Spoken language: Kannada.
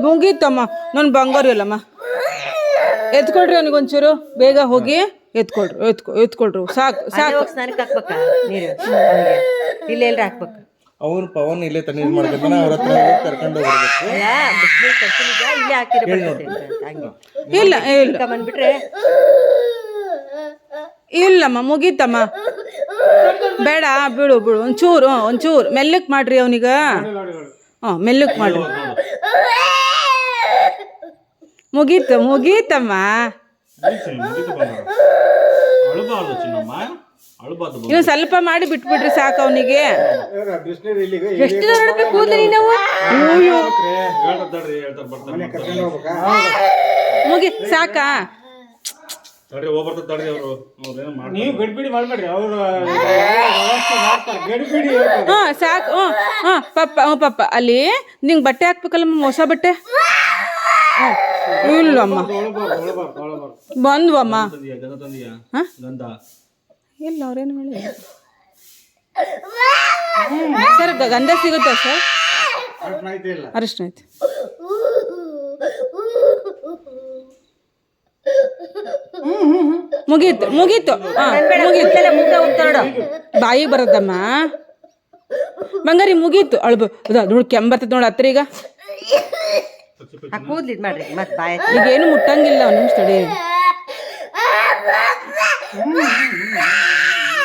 ಮುಗೀತಮ್ಮ ನನ್ನ ಬಂಗಾರ ಇಲ್ಲಮ್ಮ. ಎತ್ಕೊಳ್ರಿ ಅವನಿಗೊಂಚೂರು ಬೇಗ ಹೋಗಿ ಎತ್ಕೊಳ್ರು ಸಾಕು ಸಾಕು. ಸ್ನಾನಕ್ಕೆ ಹಾಕ್ಬೇಕಾ ನೀರು ಇಲ್ಲ ಎಲ್ರ ಹಾಕ್ಬೇಕು. ಅವ್ರು ಪವನ್ ಇಲ್ಲೇ ತಣ್ಣೀರು ಮಾಡ್ಕೊಂತಾನೆ, ಅವ್ರ ಹತ್ರ ಕರ್ಕೊಂಡು ಹೋಗ್ಬೇಕು. ಇಲ್ಲೇ ಹಾಕಿರೋ ಇಲ್ಲ ಇಲ್ಲ ಬಂದ್ಬಿಟ್ರೆ ಇಲ್ಲಮ್ಮ ಮುಗೀತಮ್ಮ. ಬೇಡ ಬಿಡು ಒಂಚೂರು ಮೆಲ್ಲಕ್ ಮಾಡ್ರಿ ಅವನಿಗ. ಮೆಲ್ಲಕ್ ಮಾಡ್ರಿ. ಮುಗೀತಮ್ಮ. ಇನ್ನು ಸ್ವಲ್ಪ ಮಾಡಿ ಬಿಟ್ಬಿಡ್ರಿ ಸಾಕು ಅವನಿಗೆ. ಎಷ್ಟು ಕೂದಲಿ ನೀವು ಸಾಕಾ? ಸಾಕು. ಪಪ್ಪ ಅಲ್ಲಿ ನಿಂಗೆ ಬಟ್ಟೆ ಹಾಕ್ಬೇಕಲ್ಲಮ್ಮ, ಹೊಸ ಬಟ್ಟೆ. ಇಲ್ಲಮ್ಮ ಬಂದ್ವಮ್ಮ. ಇಲ್ಲ ಅವ್ರೇನು ಹೇಳಿ ಸರ್, ಗಂಧ ಸಿಗುತ್ತಾ ಸರ್? ಅರಿಶಿನ ಐತಿ. ಮುಗೀತು. ಬಾಯಿ ಬರದಮ್ಮ ಬಂಗಾರಿ, ಮುಗೀತು. ಅಳ್ಬ ನೋಡಿ ಕೆಂಬರ್ತದ ನೋಡಿ ಹತ್ರ. ಈಗ ಕೂದ್ಲಿ ಮಾಡ್ರಿ ಮತ್ತೆ ಬಾಯ ಈಗೇನು ಮುಟ್ಟಂಗಿಲ್ಲ. ಒಂದು ನಿಮಿಷ ತಡಿ.